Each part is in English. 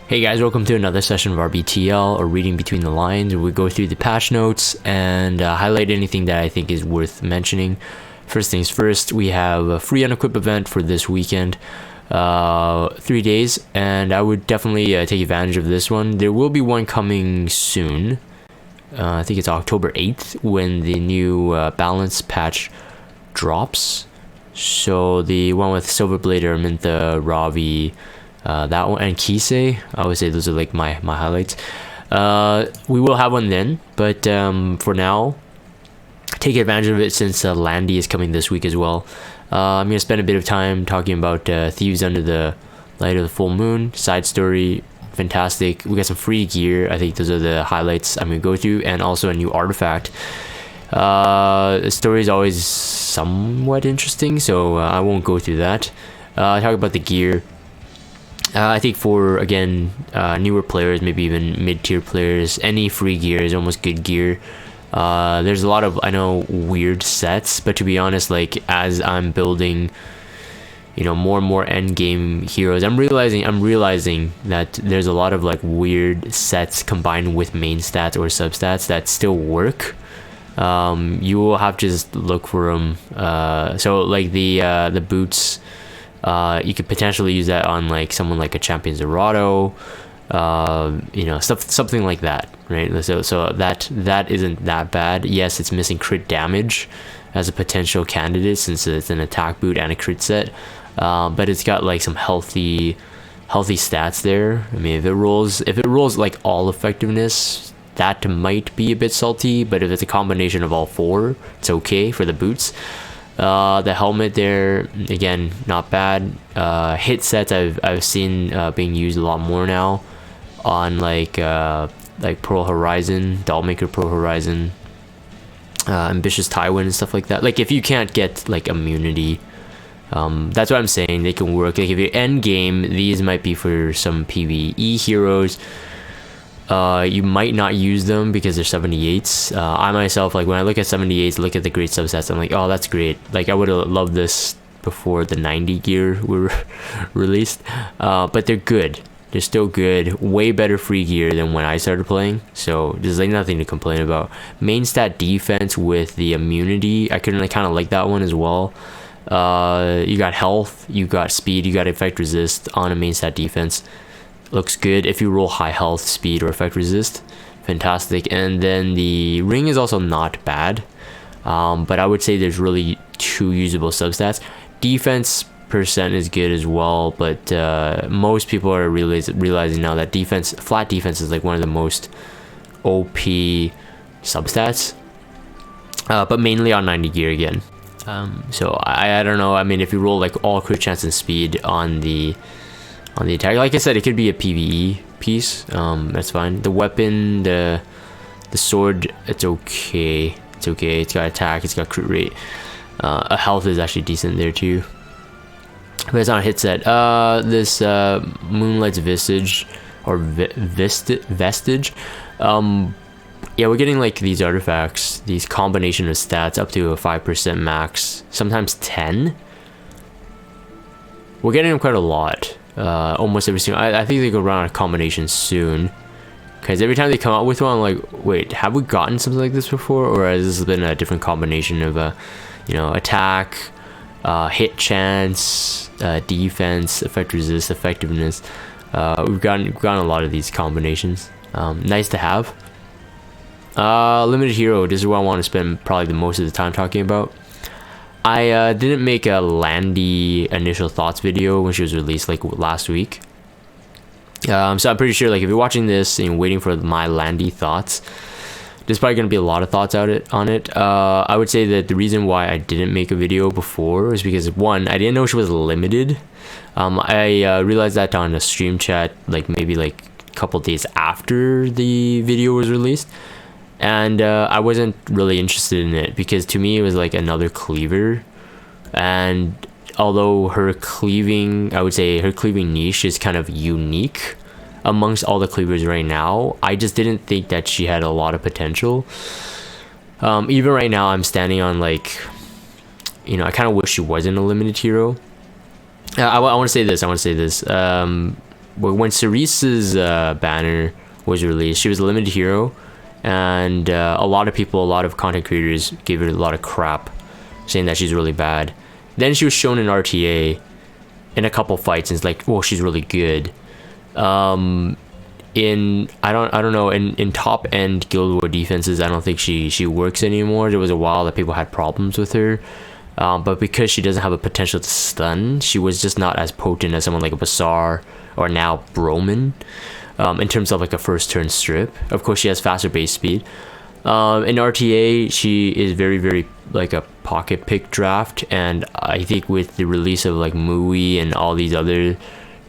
Hey guys, welcome to another session of RBTL, or Reading Between the Lines, where we go through the patch notes and highlight anything that I think is worth mentioning. First things first, we have a free unequip event for this weekend, 3 days, and I would definitely take advantage of this one. There will be one coming soon. I think it's October 8th when the new balance patch drops. So the one with Silverblade, Armintha, Ravi, that one, and Kisei, I would say those are like my highlights. We will have one then, but for now, take advantage of it since Landy is coming this week as well. I'm going to spend a bit of time talking about Thieves Under the Light of the Full Moon, side story, fantastic. We got some free gear. I think those are the highlights I'm going to go through, and also a new artifact. The story is always somewhat interesting, so I won't go through that. Talk about the gear. I think for, again, newer players, maybe even mid-tier players, any free gear is almost good gear. There's a lot of, I know, weird sets, but to be honest, like, as I'm building, you know, more and more end game heroes, I'm realizing that there's a lot of like weird sets combined with main stats or substats that still work. You will have to just look for them. So like the boots, you could potentially use that on like someone like a Champion Zerato, you know, something like that, right? So that isn't that bad. Yes, it's missing crit damage as a potential candidate since it's an attack boot and a crit set, but it's got like some healthy stats there. I mean, if it rolls like all effectiveness, that might be a bit salty, but if it's a combination of all four, it's okay for the boots. The helmet there, again, not bad. Hit sets I've seen being used a lot more now on like Pearl Horizon, Dollmaker Pearl Horizon, Ambitious Tywin and stuff like that. Like if you can't get like immunity, that's what I'm saying, they can work. Like if you're end game, these might be for some PvE heroes. You might not use them because they're 78s. I myself, like when I look at 78s, look at the great substats, I'm like, oh, that's great. Like I would have loved this before the 90 gear were released, but they're good. They're still good. Way better free gear than when I started playing, so there's like nothing to complain about. Main stat defense with the immunity, I kind of like that one as well. You got health, you got speed, you got effect resist on a main stat defense. Looks good if you roll high health, speed, or effect resist. Fantastic. And then the ring is also not bad, but I would say there's really two usable substats. Defense percent is good as well, but most people are realizing now that flat defense is like one of the most OP substats, but mainly on 90 gear again. So I don't know. I mean, if you roll like all crit chance and speed on the attack, like I said, it could be a PvE piece. That's fine. The weapon, the sword, it's okay. It's okay. It's got attack, it's got crit rate. A health is actually decent there too, but it's not a hit set. This Moonlight's Vestige, or Vestige. Yeah, we're getting like these artifacts, these combination of stats up to a 5% max, sometimes 10. We're getting them quite a lot. Almost every single, I think they go around a combination soon, because every time they come out with one, I'm like, wait, have we gotten something like this before, or has this been a different combination of you know, attack, hit chance, defense, effect resist, effectiveness. We've gotten a lot of these combinations. Nice to have. Limited hero, this is what I want to spend probably the most of the time talking about. I didn't make a Landy initial thoughts video when she was released like last week. So I'm pretty sure, like, if you're watching this and waiting for my Landy thoughts, there's probably going to be a lot of thoughts on it. I would say that the reason why I didn't make a video before is because, one, I didn't know she was limited. I realized that on a stream chat, like maybe like a couple days after the video was released. And I wasn't really interested in it because to me it was like another cleaver, and although her cleaving, I would say her cleaving niche is kind of unique amongst all the cleavers right now, I just didn't think that she had a lot of potential. Even right now I'm standing on, like, you know, I kind of wish she wasn't a limited hero. I want to say this. when Cerise's banner was released, she was a limited hero, and a lot of people, a lot of content creators gave her a lot of crap, saying that she's really bad. Then she was shown in RTA in a couple fights, and it's like, oh, she's really good. In I don't know, in top end Guild War defenses, I don't think she works anymore. There was a while that people had problems with her, but because she doesn't have a potential to stun, she was just not as potent as someone like a Bassar or now Broman, in terms of like a first turn strip. Of course, she has faster base speed. In RTA, she is very like a pocket pick draft, and I think with the release of like Mui and all these other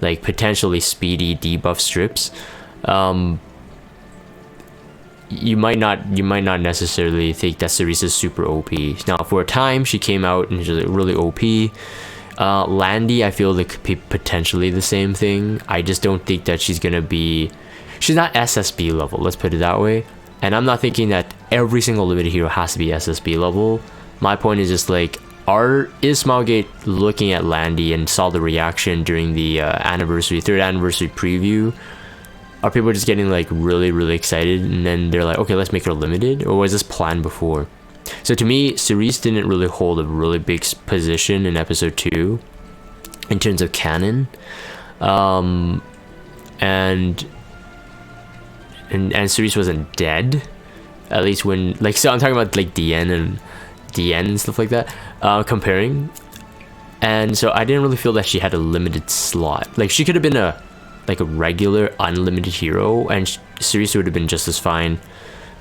like potentially speedy debuff strips, you might not necessarily think that Cerise is super OP. Now, for a time, she came out and she was like really OP. Landy, I feel like could be potentially the same thing. I just don't think that she's gonna be. She's not SSB level. Let's put it that way. And I'm not thinking that every single limited hero has to be SSB level. My point is just like, is Smilegate looking at Landy and saw the reaction during the third anniversary preview? Are people just getting like really excited and then they're like, okay, let's make her limited? Or was this planned before? So to me, Cerise didn't really hold a really big position in episode 2 in terms of canon. And Cerise wasn't dead, at least when, like, so I'm talking about like DN and stuff like that, comparing. And so I didn't really feel that she had a limited slot. Like, she could have been a regular unlimited hero and Cerise would have been just as fine.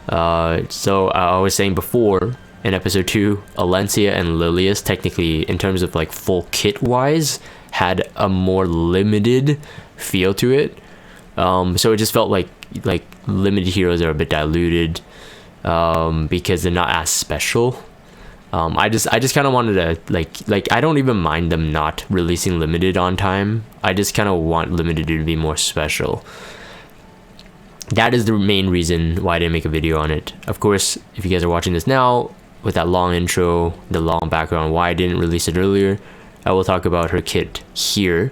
So I was saying before in episode 2, Alencia and Lilius technically, in terms of like full kit wise, had a more limited feel to it. So it just felt like limited heroes are a bit diluted, because they're not as special. I just kind of wanted to like I don't even mind them not releasing limited on time. I just kind of want limited to be more special. That is the main reason why I didn't make a video on it. Of course, if you guys are watching this now with that long intro, the long background why I didn't release it earlier, I will talk about her kit here.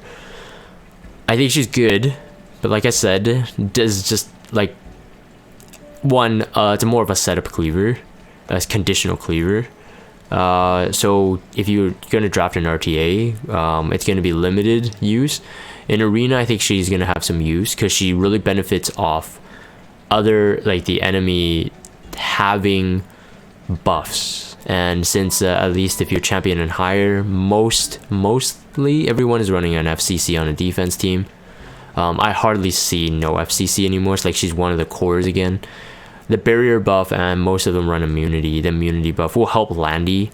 I think she's good, but like I said, does just like one, it's more of a setup cleaver, a conditional cleaver. So if you're gonna draft an RTA, it's gonna be limited use. In Arena, I think she's gonna have some use because she really benefits off other, like, the enemy having buffs. And since at least if you're champion and higher, mostly everyone is running an FCC on a defense team. I hardly see no FCC anymore. It's like she's one of the cores again. The barrier buff, and most of them run immunity. The immunity buff will help Landy,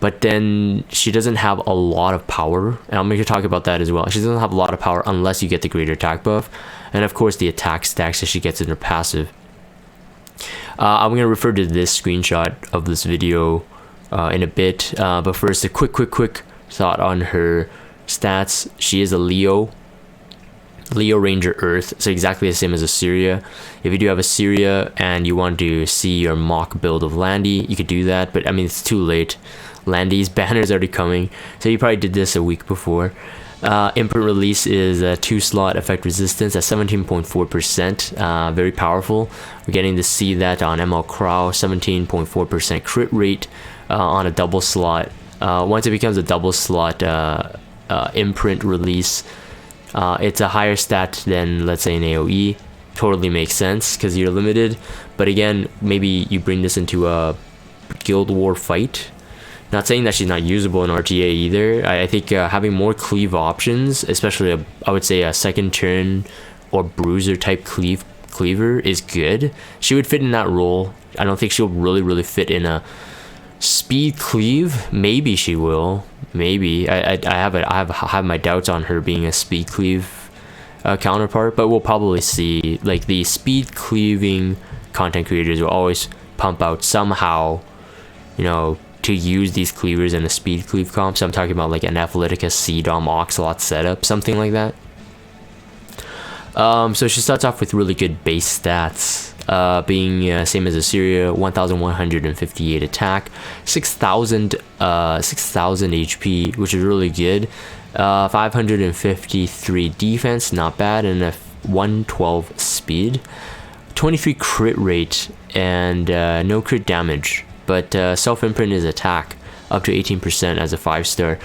but then she doesn't have a lot of power, and I'm going to talk about that as well. She doesn't have a lot of power unless you get the greater attack buff, and of course the attack stacks that she gets in her passive. I'm going to refer to this screenshot of this video in a bit, but first a quick thought on her stats. She is a Leo Ranger Earth, so exactly the same as Assyria. If you do have Assyria and you want to see your mock build of Landy, you could do that, but I mean, it's too late. Landy's banner is already coming, so you probably did this a week before. Imprint release is a 2-slot effect resistance at 17.4%, very powerful. We're getting to see that on ML Crow, 17.4% crit rate on a double slot. Once it becomes a double slot imprint release, it's a higher stat than, let's say, an AoE. Totally makes sense because you're limited, but again, maybe you bring this into a Guild War fight. Not saying that she's not usable in RTA either. I think having more cleave options, especially I would say a second turn or bruiser type cleaver is good. She would fit in that role. I don't think she'll really fit in a speed cleave. Maybe she will. Maybe I have my doubts on her being a speed cleave counterpart, but we'll probably see. Like, the speed cleaving content creators will always pump out somehow, you know, to use these cleavers in a speed cleave comp. So I'm talking about like an Athletica C-Dom Oxalot setup, something like that. So she starts off with really good base stats. being same as Assyria, 1158 attack, 6000 HP, which is really good. 553 defense, not bad, and a 112 speed, 23 crit rate, and no crit damage, but self-imprint is attack up to 18% as a 5-star.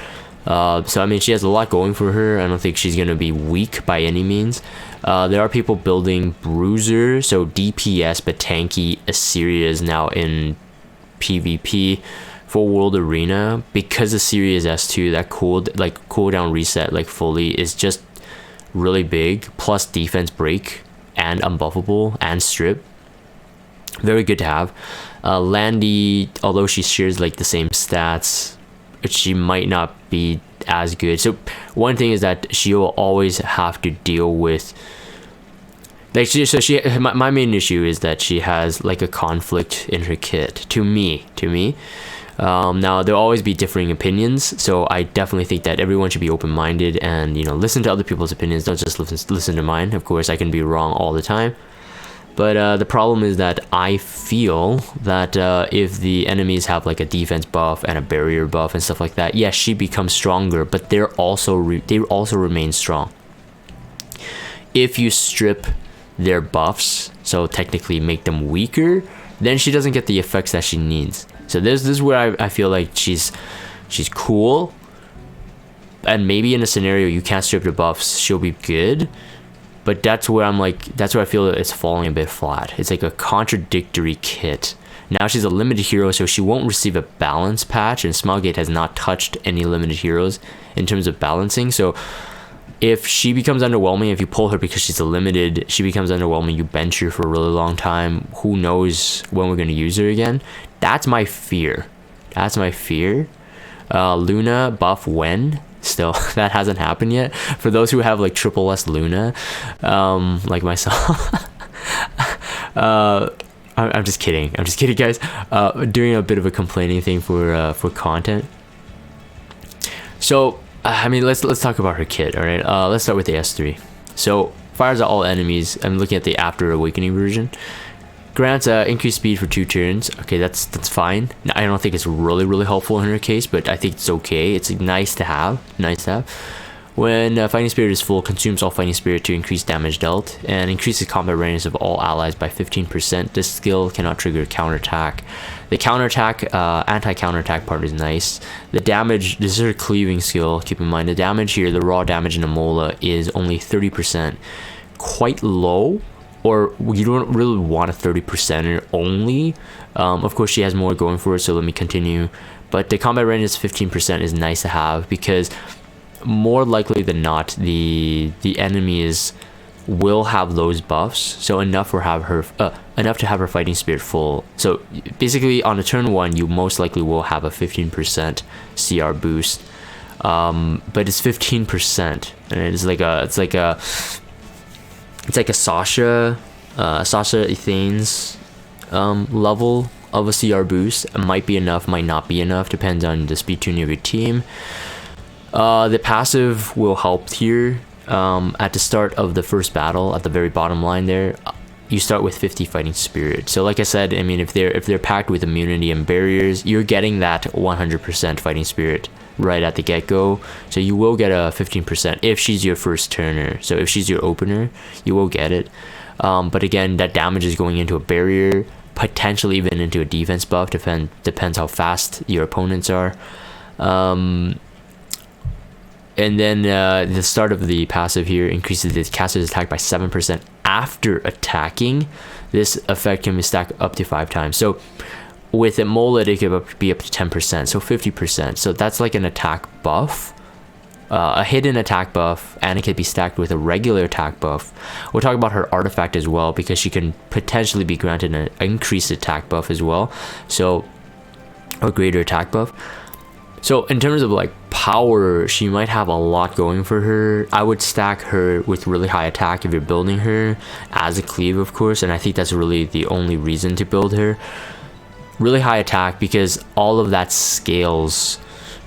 So I mean, she has a lot going for her. I don't think she's gonna be weak by any means. There are people building Bruiser, so DPS but tanky Assyria is now in PvP for World Arena, because Assyria is S2. That cooldown reset like fully is just really big, plus defense break and unbuffable and strip. Very good to have. Landy, although she shares like the same stats, she might not be as good. So one thing is that she will always have to deal with like my main issue is that she has like a conflict in her kit to me. Now there'll always be differing opinions, so I definitely think that everyone should be open-minded and, you know, listen to other people's opinions. Don't just listen to mine. Of course I can be wrong all the time, but the problem is that I feel that if the enemies have like a defense buff and a barrier buff and stuff like that, yes, she becomes stronger, but they also remain strong. If you strip their buffs, so technically make them weaker, then she doesn't get the effects that she needs. So this is where I feel like she's cool, and maybe in a scenario you can't strip the buffs, she'll be good. But that's where I feel it's falling a bit flat. It's like a contradictory kit. Now she's a limited hero, so she won't receive a balance patch, and Smilegate has not touched any limited heroes in terms of balancing. So if she becomes underwhelming, if you pull her because she's a limited, she becomes underwhelming, you bench her for a really long time, who knows when we're going to use her again. That's my fear. Luna buff when? Still, that hasn't happened yet. For those who have like triple S Luna, like myself, I'm just kidding, guys. Doing a bit of a complaining thing for content. So I mean, let's talk about her kit. All right, let's start with the S3. So fires at all enemies. I'm looking at the After Awakening version. Grants increased speed for 2 turns. Okay, that's fine. I don't think it's really helpful in her case, but I think it's okay. It's nice to have. When Fighting Spirit is full, consumes all Fighting Spirit to increase damage dealt, and increases combat readiness of all allies by 15%. This skill cannot trigger counterattack. The counterattack, anti-counterattack part is nice. The damage, this is her cleaving skill. Keep in mind the damage here, the raw damage in the Mola is only 30%. Quite low. Or you don't really want a 30% only. Of course, she has more going for it, so let me continue. But the combat readiness 15% is nice to have, because more likely than not, the enemies will have those buffs. So enough to have her Fighting Spirit full. So basically, on a turn 1, you most likely will have a 15% CR boost. But it's 15%, and it's like a Sasha Ethane's level of a CR boost. It might be enough, might not be enough, depends on the speed tuning of your team. The passive will help here. At the start of the first battle, at the very bottom line there, you start with 50 Fighting Spirit. So like I said, I mean, if they're packed with immunity and barriers, you're getting that 100% Fighting Spirit right at the get-go. So you will get a 15% if she's your first turner. So if she's your opener, you will get it. But again, that damage is going into a barrier, potentially even into a defense buff. Depends how fast your opponents are. And then the start of the passive here increases the caster's attack by 7% after attacking. This effect can be stacked up to 5 times. So with a Molet, it could be up to 10%, so 50%. So that's like an attack buff, a hidden attack buff, and it could be stacked with a regular attack buff. We'll talk about her artifact as well, because she can potentially be granted an increased attack buff as well, so a greater attack buff. So in terms of like power, she might have a lot going for her. I would stack her with really high attack if you're building her as a cleave, of course, and I think that's really the only reason to build her. Really high attack, because all of that scales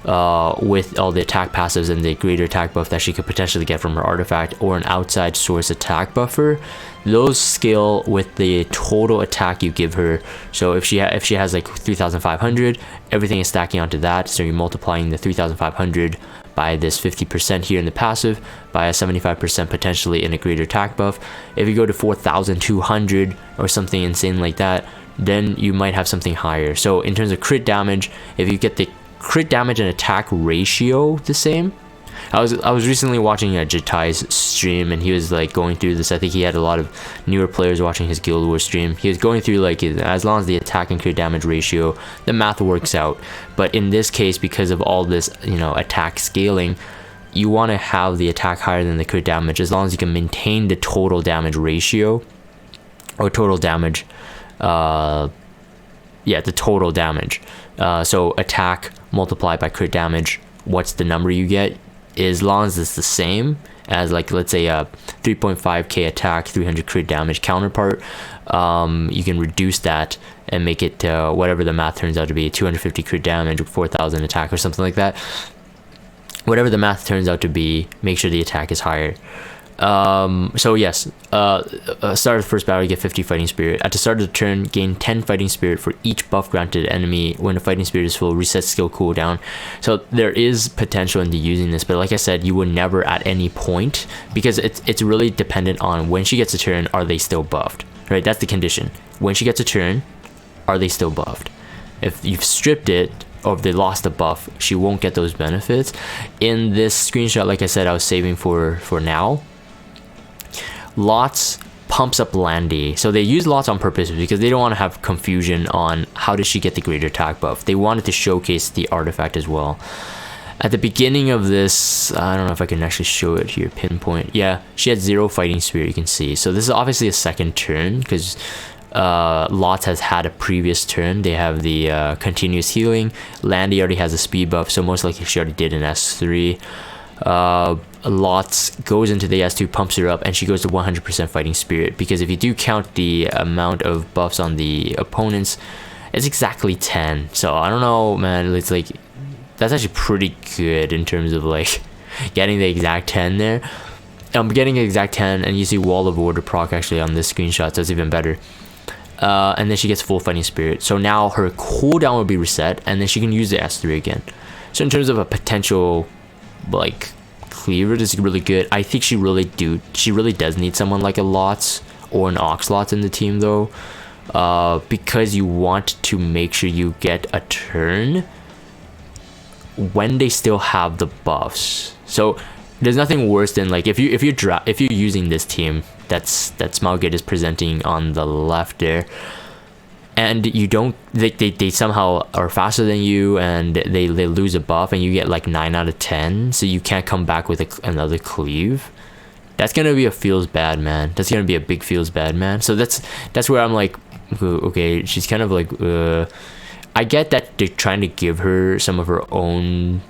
with all the attack passives and the greater attack buff that she could potentially get from her artifact, or an outside source attack buffer, those scale with the total attack you give her. So if she has like 3,500, everything is stacking onto that, so you're multiplying the 3,500 by this 50% here in the passive, by a 75% potentially in a greater attack buff. If you go to 4,200 or something insane like that, then you might have something higher. So in terms of crit damage, if you get the crit damage and attack ratio the same, I was recently watching Jatai's stream, and he was like going through this. I think he had a lot of newer players watching his Guild Wars stream. He was going through like, as long as the attack and crit damage ratio, the math works out. But in this case, because of all this, you know, attack scaling, you want to have the attack higher than the crit damage, as long as you can maintain the total damage ratio, or total damage, the total damage. So attack multiplied by crit damage, what's the number you get? As long as it's the same as, like, let's say a 3.5k attack, 300 crit damage counterpart, you can reduce that and make it whatever the math turns out to be, 250 crit damage, 4,000 attack, or something like that. Whatever the math turns out to be, make sure the attack is higher. So yes, start of the first battle, you get 50 fighting spirit. At the start of the turn, gain 10 fighting spirit for each buff granted enemy. When the fighting spirit is full, reset skill cooldown. So there is potential into using this, but like I said, you would never at any point, because it's really dependent on when she gets a turn, are they still buffed, right? That's the condition. When she gets a turn, are they still buffed? If you've stripped it, or if they lost a buff, she won't get those benefits. In this screenshot, like I said, I was saving for now. Lots pumps up Landy. So they use Lots on purpose because they don't want to have confusion on how does she get the greater attack buff. They wanted to showcase the artifact as well. At the beginning of this, I don't know if I can actually show it here, pinpoint. Yeah, she had 0 fighting spirit, you can see. So this is obviously a second turn, because Lots has had a previous turn. They have the continuous healing. Landy already has a speed buff, so most likely she already did an S3. Lots goes into the S2, pumps her up, and she goes to 100% fighting spirit, because if you do count the amount of buffs on the opponents, it's exactly 10. So I don't know, man, it's like, that's actually pretty good in terms of like getting the exact 10 there. I'm getting the exact 10, and you see Wall of Order proc actually on this screenshot, so it's even better. And then she gets full fighting spirit, so now her cooldown will be reset, and then she can use the S3 again. So in terms of a potential like cleaver, this is really good. I think she really does need someone like a Lots or an Oxlots in the team though, because you want to make sure you get a turn when they still have the buffs. So there's nothing worse than like if you're using this team that Smaugit is presenting on the left there, and you don't, they somehow are faster than you, and they lose a buff, and you get like 9 out of 10, so you can't come back with another cleave. That's gonna be a feels bad, man. That's gonna be a big feels bad, man. So that's where I'm like, okay, she's kind of like, I get that they're trying to give her some of her own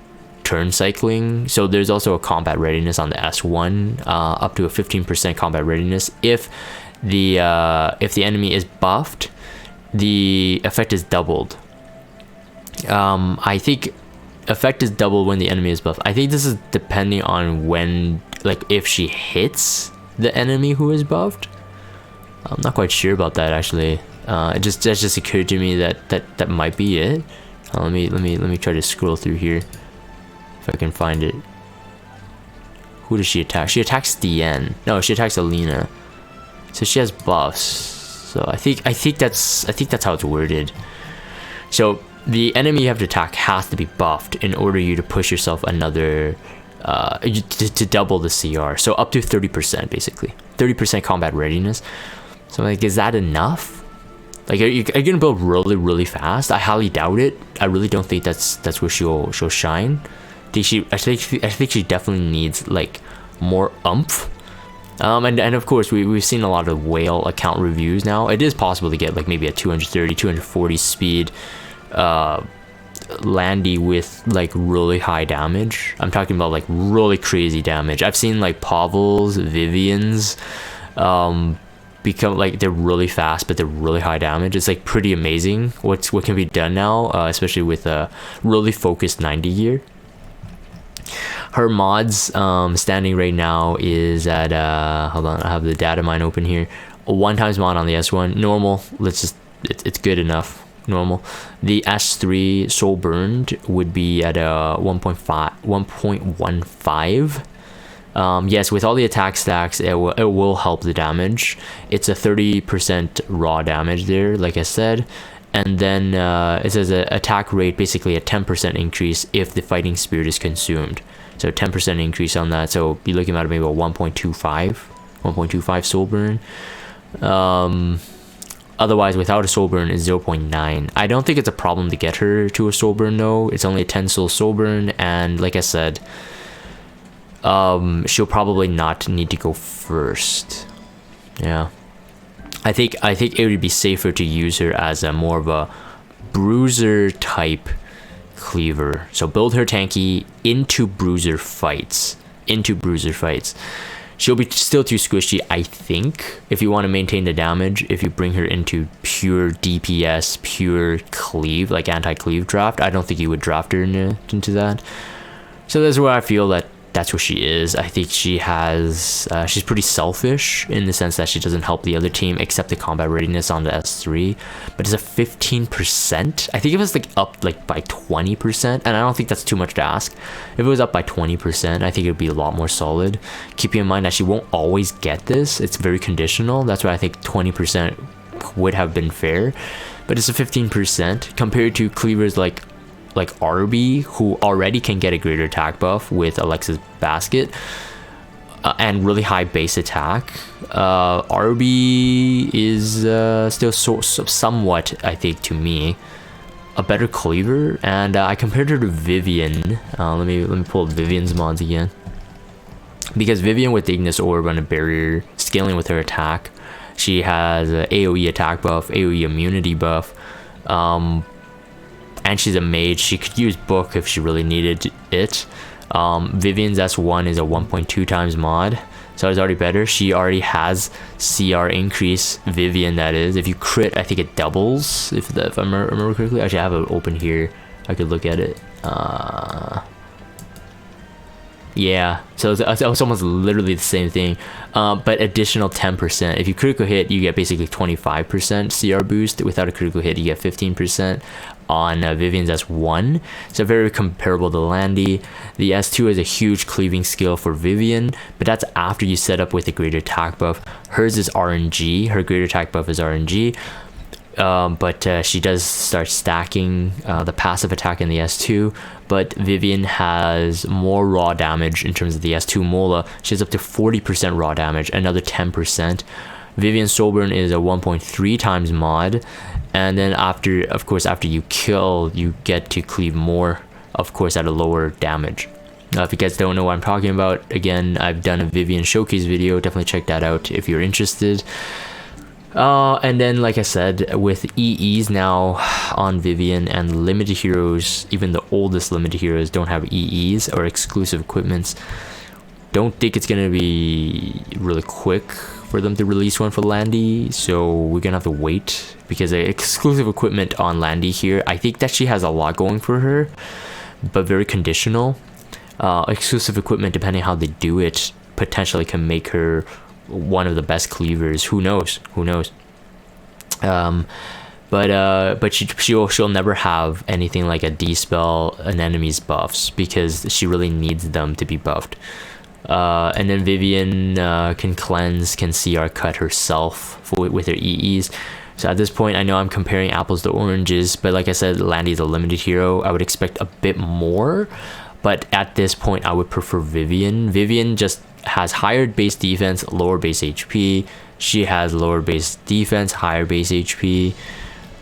turn cycling. So there's also a combat readiness on the S1, up to a 15% combat readiness. If the enemy is buffed, the effect is doubled. I think effect is doubled when the enemy is buffed. I think this is depending on when, like, if she hits the enemy who is buffed. I'm not quite sure about that actually. That just occurred to me that might be it. Let me try to scroll through here if I can find it. Who does she attack? She attacks Diane. No, she attacks Alina. So she has buffs. So I think that's how it's worded. So the enemy you have to attack has to be buffed in order you to push yourself another to double the CR. So up to 30% basically. 30% combat readiness. So like, is that enough? Like, are you gonna build really fast? I highly doubt it. I really don't think that's where she'll shine. I think she definitely needs like more oomph. And of course we've seen a lot of whale account reviews now. It is possible to get like maybe a 230 240 speed Landy with like really high damage. I'm talking about like really crazy damage. I've seen like Pavel's, Vivian's, become like they're really fast, but they're really high damage. It's like pretty amazing what can be done now, especially with a really focused 90 gear. Her mods standing right now is at hold on, I have the data mine open here. A 1x mod on the S1 normal. Let's just it's good enough. Normal. The S3 Soulburn would be at a 1.15. Yes, with all the attack stacks, it will help the damage. It's a 30% raw damage there, like I said. And then it says attack rate, basically a 10% increase if the fighting spirit is consumed. So 10% increase on that. So be looking at maybe a 1.25 Soulburn. Otherwise, without a Soulburn, is 0.9. I don't think it's a problem to get her to a Soulburn though. It's only a 10 soul Soulburn, and like I said, she'll probably not need to go first. Yeah, I think it would be safer to use her as a more of a bruiser type cleaver. So build her tanky into bruiser fights. She'll be still too squishy, I think, if you want to maintain the damage. If you bring her into pure DPS, pure cleave, like anti-cleave draft, I don't think you would draft her into that. So that's where I feel that's where she is. I think she has, she's pretty selfish in the sense that she doesn't help the other team except the combat readiness on the S3. But it's a 15%. I think it was like up like by 20%, and I don't think that's too much to ask. If it was up by 20%, I think it would be a lot more solid. Keeping in mind that she won't always get this. It's very conditional. That's why I think 20% would have been fair. But it's a 15% compared to cleavers like RB, who already can get a greater attack buff with Alexa's basket and really high base attack. RB is still somewhat, I think, to me, a better cleaver. And I compared her to Vivian. Let me pull up Vivian's mods again, because Vivian with the Ignis Orb on a barrier, scaling with her attack, she has a AoE attack buff, AoE immunity buff. And she's a mage. She could use book if she really needed it. Vivian's S1 is a 1.2x mod, so it's already better. She already has CR increase. Vivian, that is. If you crit, I think it doubles. If I remember correctly. Actually, I have it open here. I could look at it. Yeah, so it's almost literally the same thing, but additional 10%. If you critical hit, you get basically 25% CR boost. Without a critical hit, you get 15% on Vivian's S1. So very comparable to Landy. The S2 is a huge cleaving skill for Vivian, but that's after you set up with a greater attack buff. Hers is RNG. Her greater attack buff is RNG. But she does start stacking the passive attack in the S2, but Vivian has more raw damage in terms of the S2 Mola. She has up to 40% raw damage, another 10%. Vivian Soulburn is a 1.3x mod, and then after you kill, you get to cleave more, of course, at a lower damage. If you guys don't know what I'm talking about, again, I've done a Vivian showcase video. Definitely check that out if you're interested. And then, like I said, with EEs now on Vivian and limited heroes, even the oldest limited heroes don't have EEs or exclusive equipments. Don't think it's gonna be really quick for them to release one for Landy, so we're gonna have to wait, because the exclusive equipment on Landy here, I think that she has a lot going for her, but very conditional. Exclusive equipment, depending how they do it, potentially can make her one of the best cleavers. Who knows? But she'll never have anything like a dispel an enemy's buffs, because she really needs them to be buffed. And then Vivian can cleanse, can CR cut herself with her EEs. So at this point, I know I'm comparing apples to oranges, but like I said, Landy is a limited hero. I would expect a bit more, but at this point, I would prefer Vivian. Vivian just has higher base defense, lower base HP. She has lower base defense, higher base HP.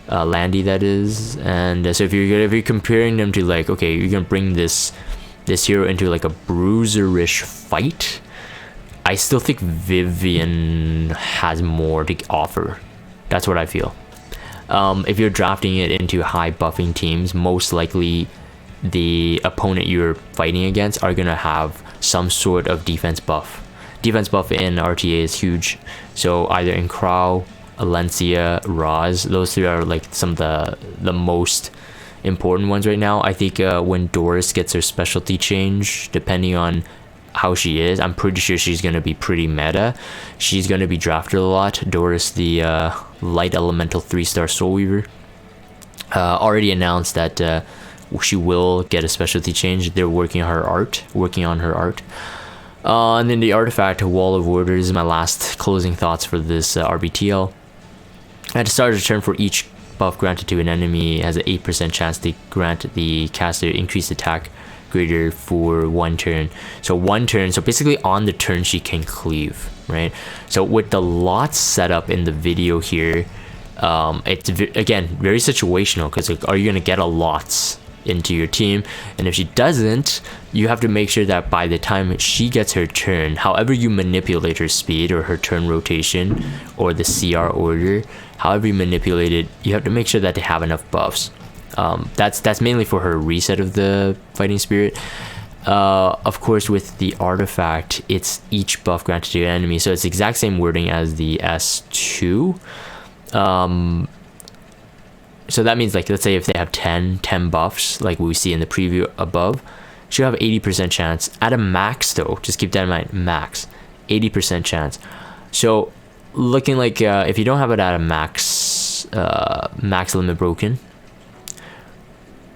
Landy, that is. And so if you're comparing them to, like, okay, you're gonna bring this hero into like a bruiserish fight, I still think Vivian has more to offer. That's what I feel. If you're drafting it into high buffing teams, most likely the opponent you're fighting against are gonna have some sort of defense buff. defense buff in RTA is huge. So either in Crow, Alencia, Roz, those three are like some of the most important ones right now. I think when Doris gets her specialty change, depending on how she is, I'm pretty sure she's going to be pretty meta. She's going to be drafted a lot. Doris, the light elemental 3-star soul weaver, already announced that she will get a specialty change. They're working on her art. And then the artifact Wall of Orders is my last closing thoughts for this RBTL. At the start of the turn, for each buff granted to an enemy, has an 8% chance to grant the caster increased attack greater for 1 turn. So 1 turn, so basically on the turn she can cleave, right? So with the lots set up in the video here, it's again very situational, because like, are you gonna get a lots into your team? And if she doesn't, you have to make sure that by the time she gets her turn, however you manipulate her speed or her turn rotation or the CR order, however you manipulate it, you have to make sure that they have enough buffs. That's mainly for her reset of the fighting spirit. Of course, with the artifact, it's each buff granted to an enemy, so it's the exact same wording as the S2. So that means, like, let's say if they have 10 buffs, like we see in the preview above, she'll have 80% chance. At a max though, just keep that in mind, max, 80% chance. So looking like if you don't have it at a max, max limit broken,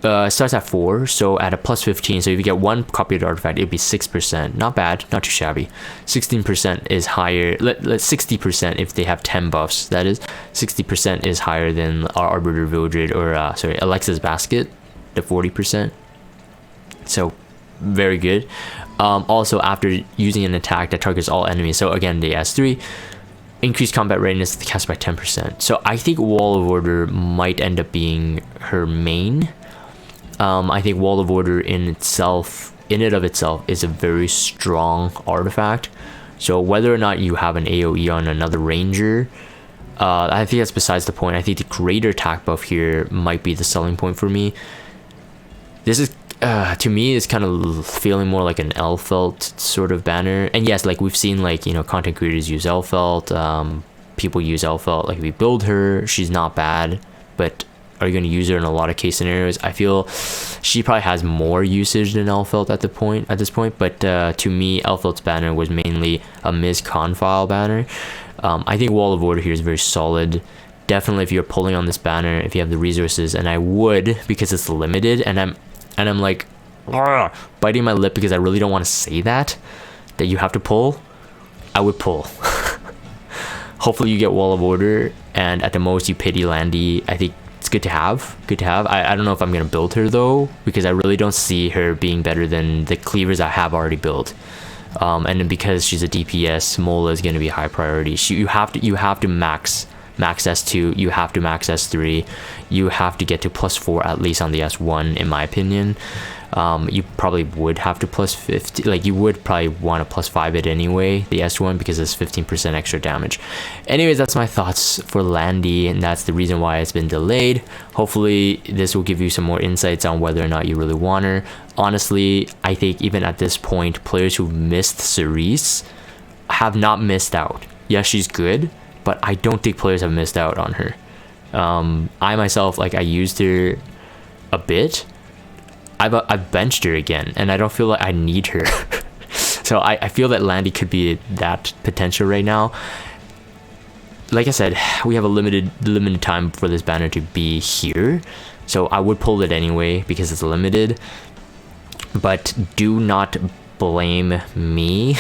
it starts at 4, so at a plus 15, so if you get 1 copy of the artifact, it'd be 6%. Not bad, not too shabby. 16% is higher, let 60% if they have 10 buffs, that is. 60% is higher than our Arbiter Vildred, or Alexa's Basket, the 40%. So very good. Also, after using an attack that targets all enemies, so again, the S3, increased combat readiness to cast by 10%. So I think Wall of Order might end up being her main. I think Wall of Order in and of itself is a very strong artifact. So whether or not you have an AoE on another ranger, I think that's besides the point. I think the greater attack buff here might be the selling point for me. This is to me, it's kind of feeling more like an Elfelt sort of banner. And yes, like we've seen, like, you know, content creators use Elfelt, people use Elfelt. Like if you build her, she's not bad, but are you going to use her in a lot of case scenarios? I feel she probably has more usage than Elfelt at this point. But to me, Elfelt's banner was mainly a Ms. Confile banner. I think Wall of Order here is very solid. Definitely, if you're pulling on this banner, if you have the resources, and I would, because it's limited, and I'm like biting my lip because I really don't want to say that you have to pull. I would pull. Hopefully you get Wall of Order, and at the most you pity Landy. I think it's good to have. I don't know if I'm gonna build her though, because I really don't see her being better than the cleavers I have already built. And then because she's a DPS, Mola is gonna be a high priority. You have to max S2, you have to max S3, you have to get to +4 at least on the S1, in my opinion. You probably would have to +50, like you would probably want to +5 it anyway, the S1, because it's 15% extra damage. Anyways, that's my thoughts for Landy, and that's the reason why it's been delayed. Hopefully this will give you some more insights on whether or not you really want her. Honestly, I think even at this point, players who missed Cerise have not missed out. Yes, she's good, but I don't think players have missed out on her. I myself, like, I used her a bit. I've benched her again, and I don't feel like I need her. So I feel that Landy could be that potential right now. Like I said, we have a limited time for this banner to be here, so I would pull it anyway because it's limited. But do not blame me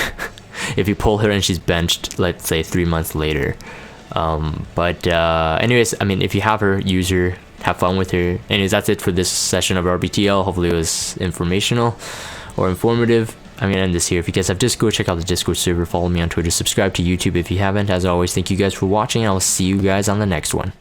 if you pull her and she's benched, let's say 3 months later. Anyways, I mean, if you have her, use her, have fun with her. Anyways, that's it for this session of RBTL. Hopefully it was informational or informative. I'm gonna end this here. If you guys have Discord, check out the Discord server, follow me on Twitter, subscribe to YouTube if you haven't. As always, thank you guys for watching. I will see you guys on the next one.